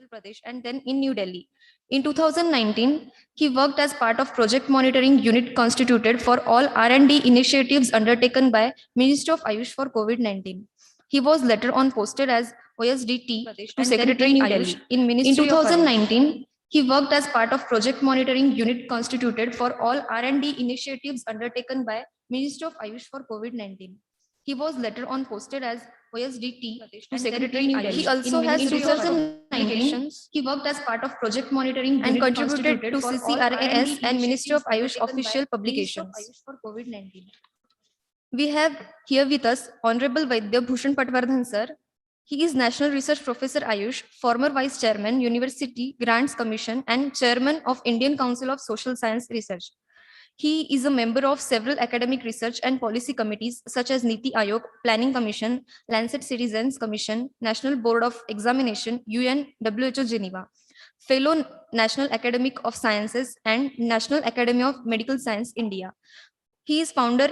Himachal Pradesh and then in New Delhi. In 2019, he worked as part of project monitoring unit constituted for all R&D initiatives undertaken by Ministry of Ayush for COVID-19. He was later on posted as OSDT to Secretary Ayush in Ministry of Ayush. In 2019, he worked as part of project monitoring unit constituted for all R&D initiatives undertaken by Ministry of Ayush for COVID-19. He was later on posted as OSDT to Secretary Ayush. He also has 2019. He worked as part of project monitoring and contributed to CCRAS and Ministry of Ayush official publications. For COVID-19. We have here with us Honorable Vaidya Bhushan Patwardhan sir. He is National Research Professor Ayush, former Vice Chairman, University Grants Commission and Chairman of Indian Council of Social Science Research. He is a member of several academic research and policy committees such as Niti Aayog, Planning Commission, Lancet Citizens Commission, National Board of Examination, UN, WHO Geneva, Fellow National Academy of Sciences and National Academy of Medical Science, India. He is founder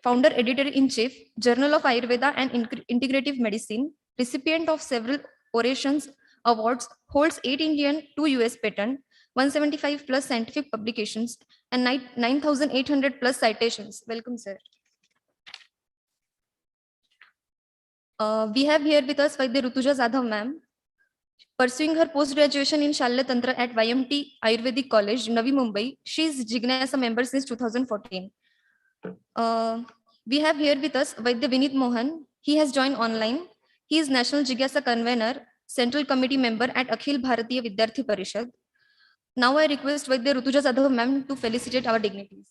editor-in-chief, Journal of Ayurveda and Integrative Medicine, recipient of several orations awards, holds 8 Indian, 2 US patent, 175 plus scientific publications, and 9,800 plus citations. Welcome, sir. We have here with us Vaidya Rutuja Zadhav ma'am. Pursuing her post-graduation in Shalya Tantra at YMT Ayurvedic College, Navi Mumbai, she is Jignasa member since 2014. We have here with us Vaidya Vinit Mohan. He has joined online. He is National Jigyasa Convener, Central Committee member at Akhil Bharatiya Vidyarthi Parishad. Now I request Vaidya Rutuja Zadhav ma'am to felicitate our dignitaries.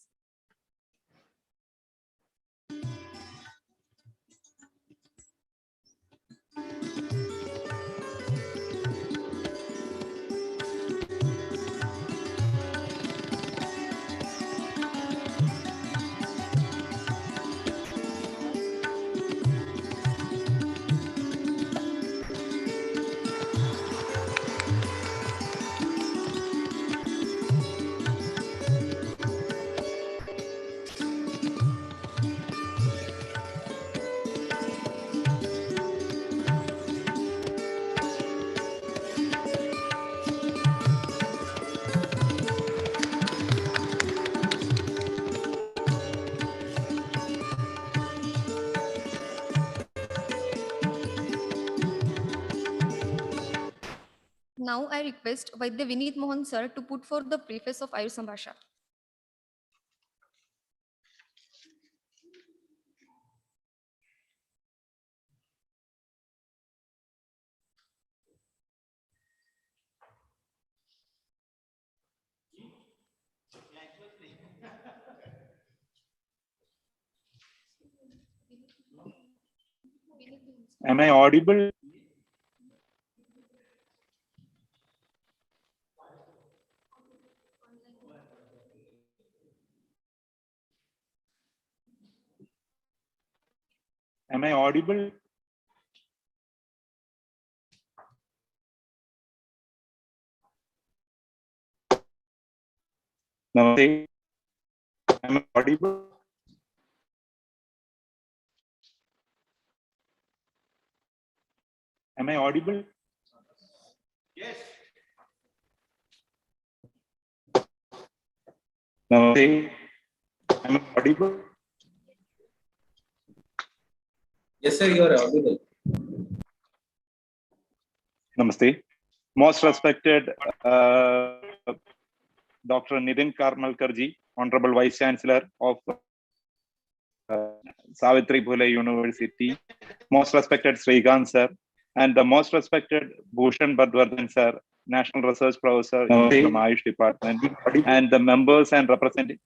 Now I request Vaidya Vinit Mohan sir to put forth the preface of Ayur Sambhasha. Am I audible? Am I audible? Namaste. Am I audible? Am I audible? Yes. Namaste. Am I audible? Yes, sir, you are audible. Namaste. Most respected Dr. Nitin Karmalkarji, Honorable Vice Chancellor of Savitri Phule University, most respected Srikanth sir, and the most respected Bhushan Patwardhan sir, National Research Professor from Ayush Department, and the members and representatives.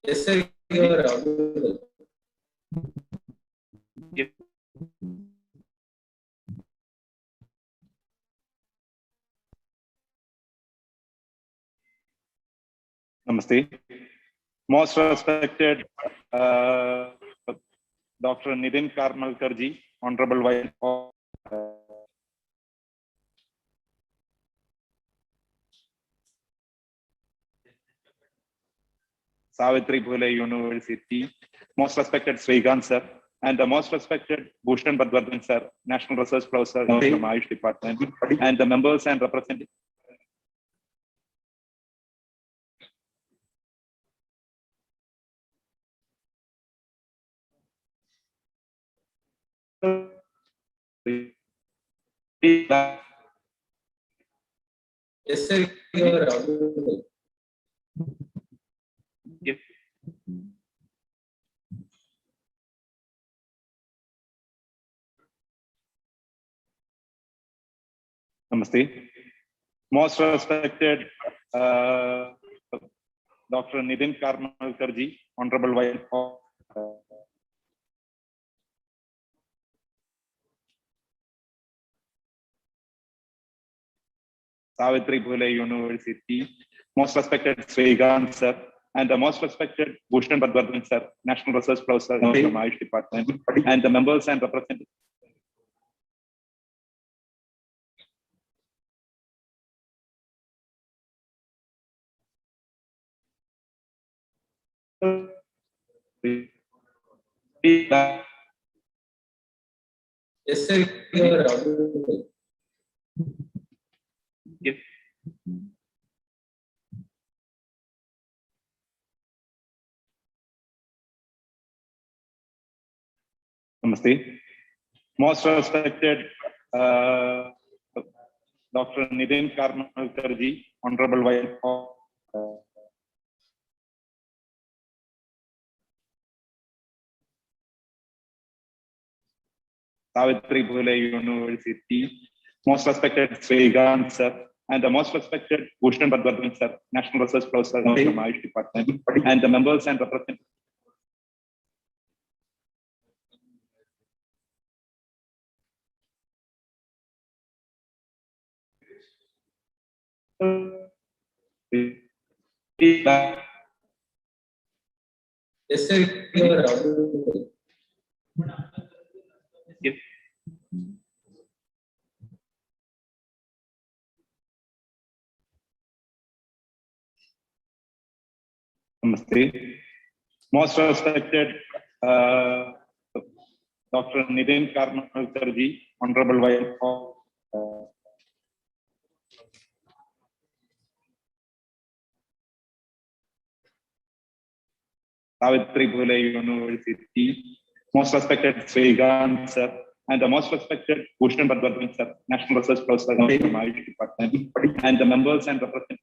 Yes, sir, you are audible. Namaste. Most respected Dr. Nitin Karmalkarji, Honorable Vice Savitri Phule University, most respected Srikanth sir, and the most respected Bhushan Badwardhan sir, National Research Professor from Ayush Department, and the members and representatives. Yes, sir, you are audible. Namaste. Most respected Dr. Nitin Karmalkarji, Honorable Vice Savitri Phule University, most respected Srikanth sir, and the most respected Bhushan Badwardhan sir, National Research Professor from Ayush Department, and the members and representatives. Yes, sir, you are audible. Namaste. Most respected Dr. Nitin Karmalkarji, Honorable Vice Savitri Phule University, most respected Srikanth sir, and the most respected Bhushan Badwardhan sir, National Research Professor from Ayush Department, and the members and representatives. Yes, sir, you are audible. Namaste. Most respected Dr. Nitin Karmalkarji, Honorable Vice Savitri Phule University, most respected Srikanth sir, and the most respected Bhushan Badwardhan sir, National Research Professor from Ayush Department, and the members and representatives.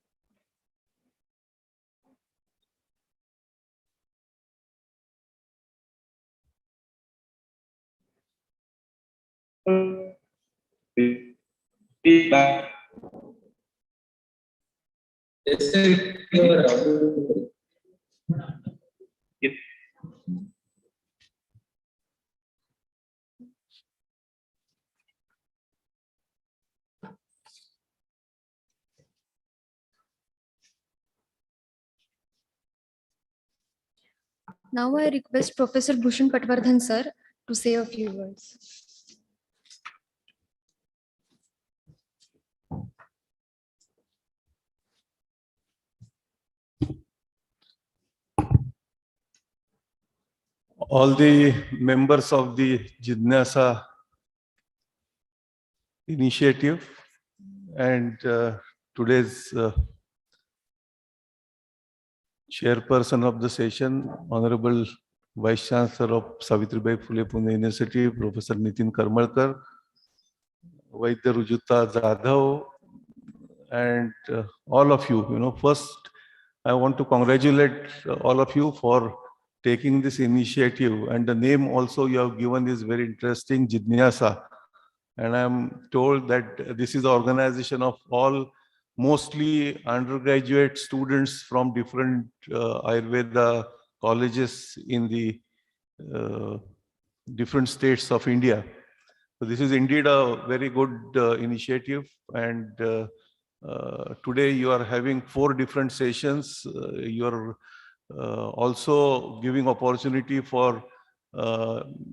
Yes, sir, you are audible. Now I request Professor Bhushan Patwardhan sir to say a few words. All the members of the Jidnasa initiative and today's chairperson of the session, Honorable Vice Chancellor of Savitribai Phule Pune University, Professor Nitin Karmalkar, Vaidya Rujuta Jadhav, and all of you. First, I want to congratulate all of you for taking this initiative. And the name also you have given is very interesting, Jidnyasa. And I'm told that this is the organization of all mostly undergraduate students from different Ayurveda colleges in the different states of India. So this is indeed a very good initiative. And today you are having 4 different sessions. You are also giving opportunity for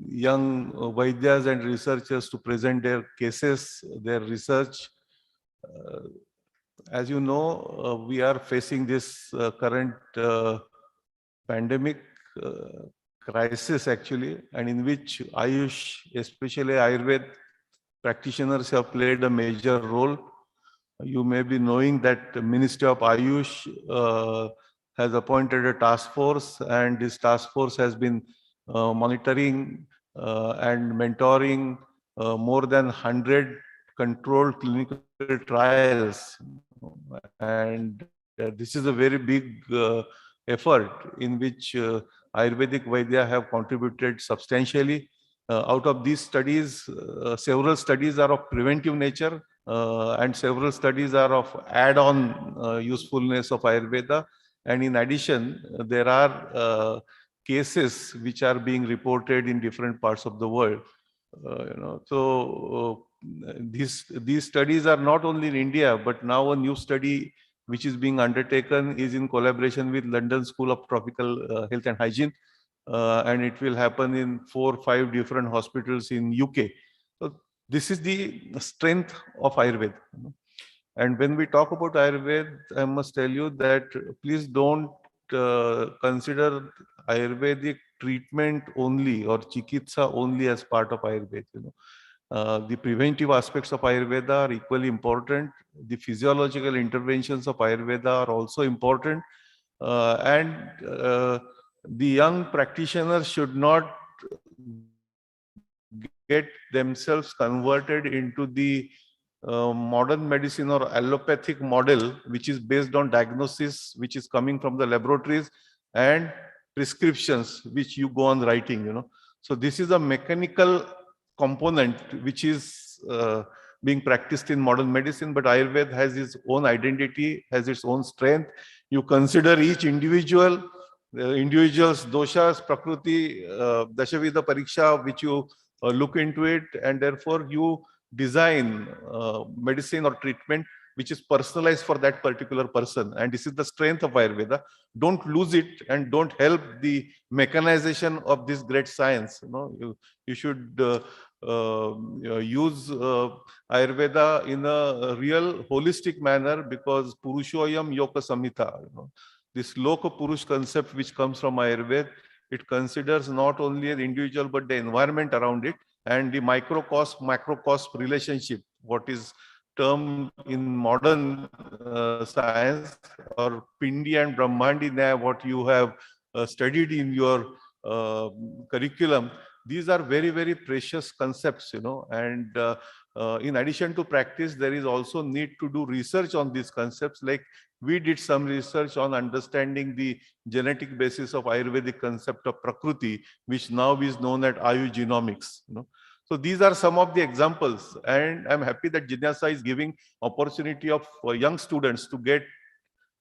young Vaidyas and researchers to present their cases, their research. As you know, we are facing this current pandemic crisis actually, and in which Ayush, especially Ayurveda practitioners have played a major role. You may be knowing that the Ministry of Ayush has appointed a task force, and this task force has been monitoring and mentoring more than 100 controlled clinical trials. And this is a very big effort in which Ayurvedic Vaidya have contributed substantially. Out of these studies, several studies are of preventive nature, and several studies are of add-on usefulness of Ayurveda. And in addition, there are cases which are being reported in different parts of the world. These studies are not only in India, but now a new study which is being undertaken is in collaboration with London School of Tropical Health and Hygiene, and it will happen in 4 or 5 different hospitals in UK. So this is the strength of Ayurveda. And when we talk about Ayurveda, I must tell you that please don't consider Ayurvedic treatment only or chikitsa only as part of Ayurveda. The preventive aspects of Ayurveda are equally important. The physiological interventions of Ayurveda are also important. The young practitioners should not get themselves converted into the modern medicine or allopathic model, which is based on diagnosis, which is coming from the laboratories, and prescriptions, which you go on writing. So this is a mechanical component which is being practiced in modern medicine, but Ayurveda has its own identity, has its own strength. You consider each individual's doshas, prakriti, dashavida pariksha, which you look into it, and therefore you design medicine or treatment which is personalized for that particular person. And this is the strength of Ayurveda. Don't lose it, and don't help the mechanization of this great science. You should use Ayurveda in a real holistic manner, because Purushoyam Yoga Samhita, this Loka Purush concept which comes from Ayurveda, it considers not only the individual but the environment around it, and the microcosm macrocosm relationship, what is termed in modern science, or Pindi and Brahmandi Nyaya, what you have studied in your curriculum. These are very, very precious concepts, and in addition to practice, there is also need to do research on these concepts. Like we did some research on understanding the genetic basis of Ayurvedic concept of Prakriti, which now is known as Ayugenomics. So these are some of the examples, and I'm happy that Jinyasa is giving opportunity of young students to get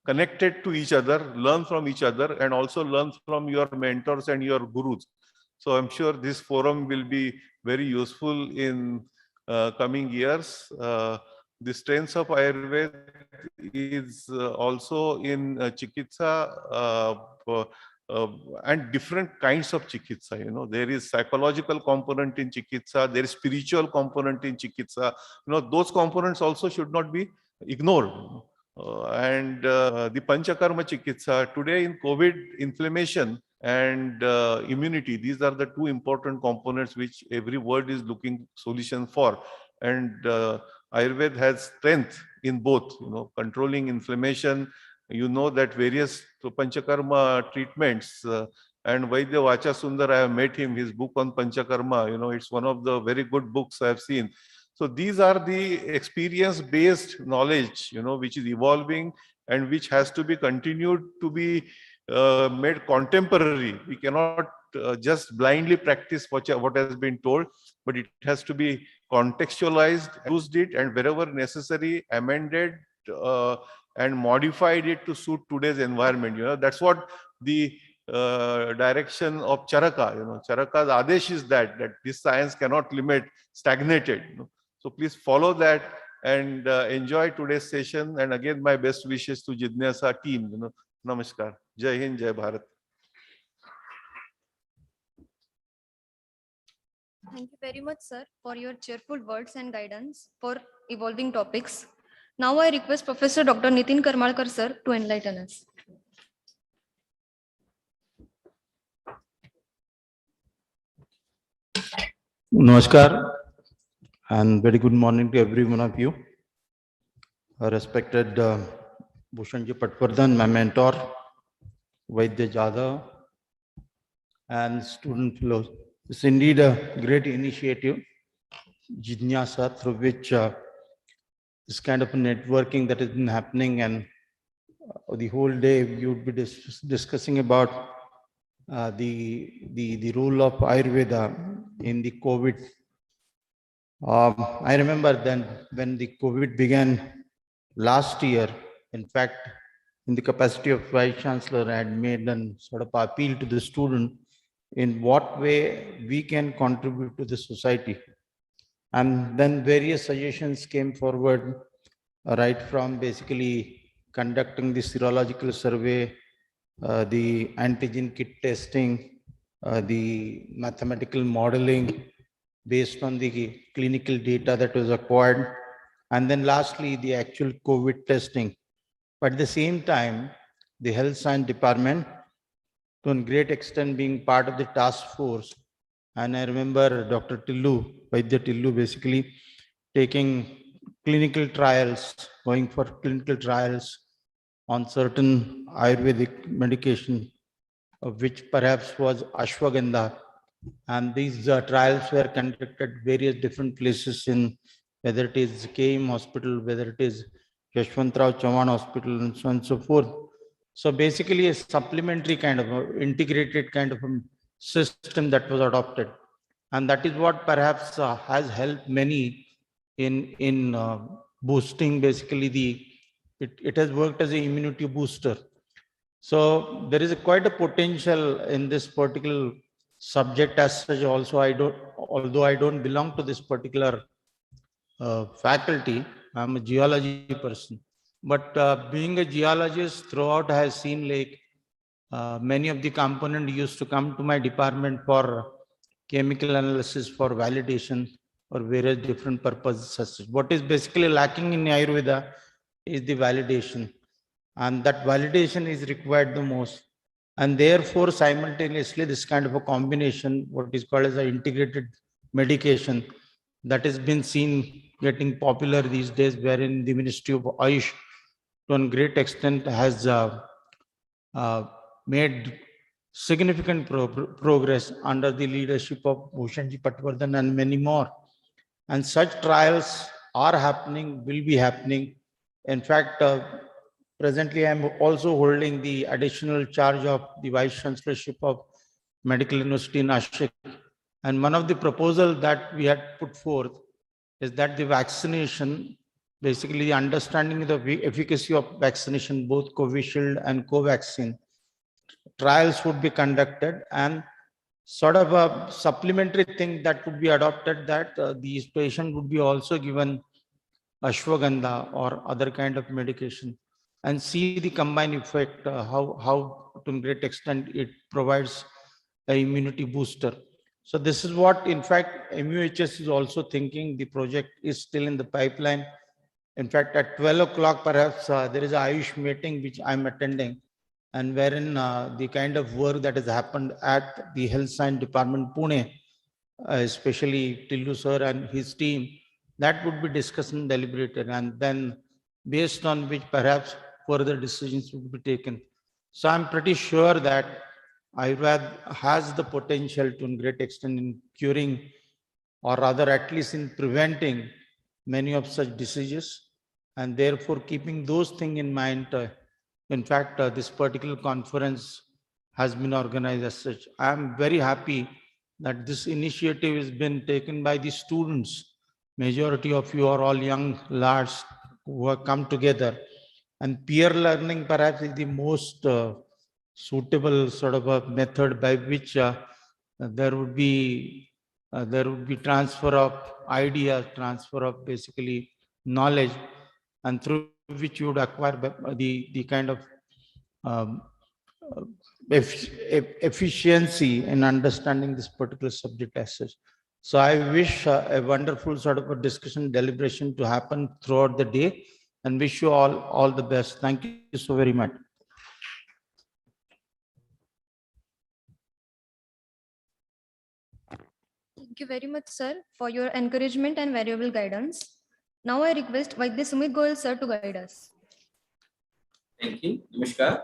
connected to each other, learn from each other, and also learn from your mentors and your gurus. So I'm sure this forum will be very useful in coming years. The strengths of Ayurveda is also in chikitsa and different kinds of chikitsa. There is psychological component in chikitsa, there is spiritual component in chikitsa. Those components also should not be ignored. The Panchakarma Chikitsa, today in COVID, inflammation and immunity, these are the two important components which every world is looking solution for. And Ayurveda has strength in both, controlling inflammation. That various Panchakarma treatments, and Vaidya Vacha Sundar, I have met him, his book on Panchakarma, it's one of the very good books I have seen. So these are the experience-based knowledge, which is evolving and which has to be continued to be made contemporary. We cannot just blindly practice what has been told, but it has to be contextualized, used it, and wherever necessary, amended and modified it to suit today's environment. That's what the direction of Charaka. Charaka's Adesh is that this science cannot limit stagnated. So please follow that and enjoy today's session. And again, my best wishes to Jinyasa team. Namaskar. Jai Hind, Jai Bharat. Thank you very much, sir, for your cheerful words and guidance for evolving topics. Now I request Professor Dr. Nitin Karmalkar, sir, to enlighten us. Namaskar and very good morning to every one of you. Respected Bhushanji Patwardhan, my mentor, Vaidya Jadhav, and student fellows. It's indeed a great initiative, Jidnyasa, through which this kind of networking that has been happening, and the whole day you would be discussing about the role of Ayurveda in the COVID. I remember then when the COVID began last year, in fact, in the capacity of Vice Chancellor, I had made a sort of appeal to the student in what way we can contribute to the society. And then various suggestions came forward, right from basically conducting the serological survey, the antigen kit testing, the mathematical modeling based on the clinical data that was acquired, and then lastly, the actual COVID testing. But at the same time, the health science department, to a great extent being part of the task force. And I remember Dr. Tillu, Vaidya Tillu, basically taking clinical trials, going for clinical trials on certain Ayurvedic medication, of which perhaps was ashwagandha. And these trials were conducted at various different places in, whether it is KM Hospital, whether it is Yashwantrao Chauhan Hospital, and so on and so forth. So basically a supplementary kind of integrated kind of a system that was adopted. And that is what perhaps has helped many in boosting basically it has worked as an immunity booster. So there is quite a potential in this particular subject as such. Also, although I don't belong to this particular faculty, I'm a geology person. But being a geologist throughout, I have seen like many of the components used to come to my department for chemical analysis, for validation, for various different purposes. What is basically lacking in Ayurveda is the validation, and that validation is required the most. And therefore, simultaneously, this kind of a combination, what is called as an integrated medication, that has been seen getting popular these days, wherein the Ministry of Ayush, to a great extent, has made significant progress under the leadership of Bhushanji Patwardhan and many more. And such trials are happening, will be happening. In fact, presently I'm also holding the additional charge of the Vice Chancellorship of Medical University in Nashik. And one of the proposals that we had put forth is that the vaccination, basically the understanding of the efficacy of vaccination, both Covishield and Covaxin, trials would be conducted, and sort of a supplementary thing that would be adopted, that these patients would be also given ashwagandha or other kind of medication, and see the combined effect, how to a great extent it provides a immunity booster. So this is what, in fact, MUHS is also thinking. The project is still in the pipeline. In fact, at 12 o'clock, perhaps there is a Ayush meeting which I'm attending, and wherein the kind of work that has happened at the Health Science Department, Pune, especially Tillu sir and his team, that would be discussed and deliberated, and then based on which perhaps further decisions would be taken. So I'm pretty sure that Ayurveda has the potential to a great extent in curing, or rather at least in preventing many of such diseases. And therefore, keeping those things in mind, in fact, this particular conference has been organized as such. I am very happy that this initiative has been taken by the students. Majority of you are all young lads who have come together, and peer learning perhaps is the most suitable sort of a method by which there would be transfer of ideas, transfer of basically knowledge, and through which you would acquire the kind of um, efficiency in understanding this particular subject as such. So I wish a wonderful sort of a discussion, deliberation to happen throughout the day, and wish you all the best. Thank you so very much. Thank you very much, sir, for your encouragement and valuable guidance. Now I request Vaidya Sumit Goyal, sir, to guide us. Thank you. Namaskar.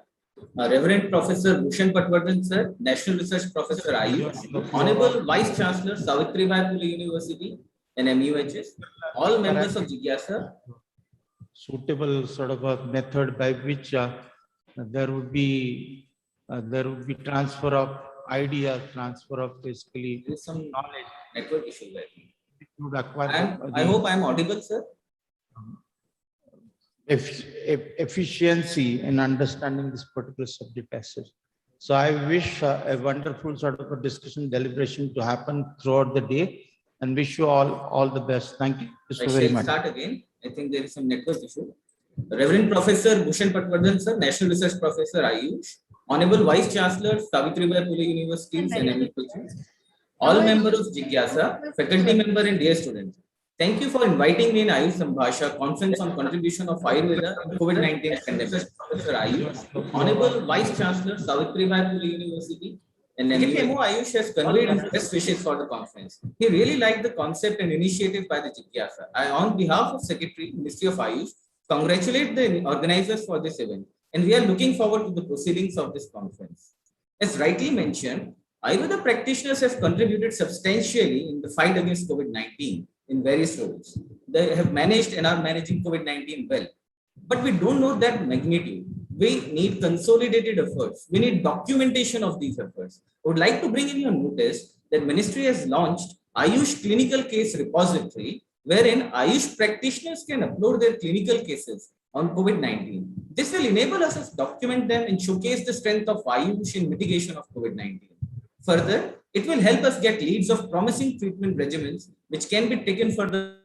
Reverend Professor Bhushan Patwardhan, sir, National Research Professor Ayush, Honorable Vice Chancellor Savitribai Phule University and MUHS, all members of Jigyasa. Suitable sort of a method by which there would be transfer of ideas, transfer of basically There is some knowledge. network issue there. Would acquire I hope I am audible, sir. Efficiency in understanding this particular subject passage. So I wish a wonderful sort of a discussion, deliberation to happen throughout the day, and wish you all the best. Thank you so very much. Start again. I think there is some network issue. Reverend Professor Bhushan Patwardhan, sir, National Research Professor Ayush, Honorable Vice Chancellor Savitribai Phule Universities and MUHS, all members of Jigyasa, faculty member and dear students. Thank you for inviting me in Ayush Sambhasha conference on contribution of Ayurveda in COVID-19 pandemic. Professor Ayush, Honorable Vice Chancellor Savitribai Phule University, and MO Ayush has conveyed his best wishes for the conference. He really liked the concept and initiative by the Jigyasa. I, on behalf of Secretary, Ministry of Ayush, congratulate the organizers for this event, and we are looking forward to the proceedings of this conference. As rightly mentioned, Ayurveda practitioners have contributed substantially in the fight against COVID-19 in various roles. They have managed and are managing COVID-19 well. But we don't know that magnitude. We need consolidated efforts. We need documentation of these efforts. I would like to bring in your notice that Ministry has launched Ayush Clinical Case Repository, wherein Ayush practitioners can upload their clinical cases on COVID-19. This will enable us to document them and showcase the strength of Ayush in mitigation of COVID-19. Further, it will help us get leads of promising treatment regimens which can be taken for the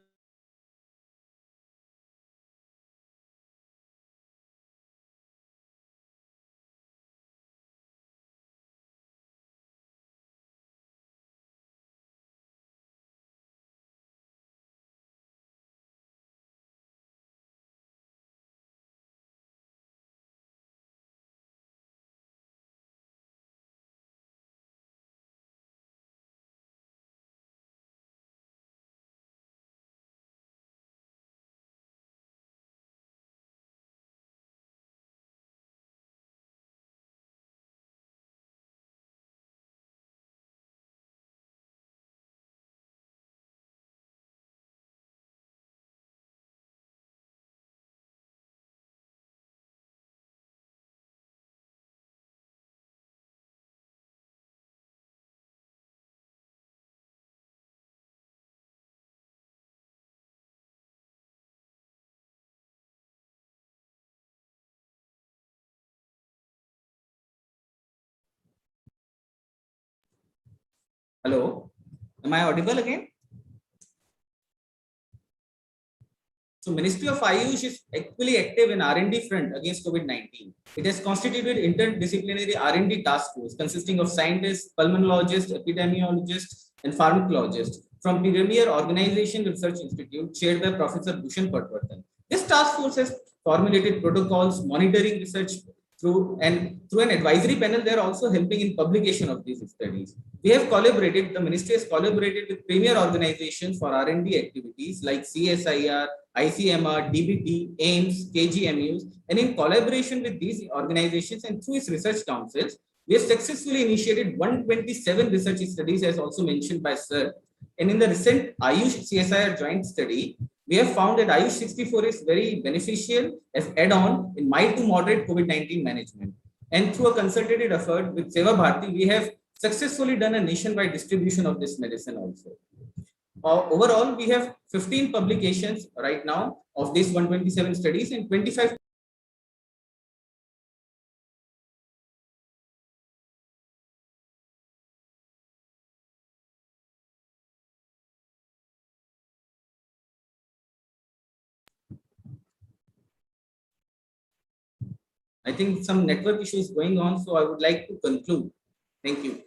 Hello, am I audible again? So Ministry of Ayush is equally active in R&D front against COVID-19. It has constituted interdisciplinary R&D task force consisting of scientists, pulmonologists, epidemiologists, and pharmacologists from premier organization research institute chaired by Professor Bhushan Patwardhan. This task force has formulated protocols, monitoring research through an advisory panel. They are also helping in publication of these studies. We have collaborated, the ministry has collaborated with premier organizations for R&D activities like CSIR, ICMR, DBT, AIMS, KGMUs, and in collaboration with these organizations and through its research councils, we have successfully initiated 127 research studies as also mentioned by Sir. And in the recent Ayush CSIR joint study, we have found that Ayush 64 is very beneficial as add-on in mild to moderate COVID-19 management. And through a concerted effort with Seva Bharati, we have successfully done a nationwide distribution of this medicine also. Overall, we have 15 publications right now of these 127 studies and 25. I think some network issues going on, so I would like to conclude. Thank you.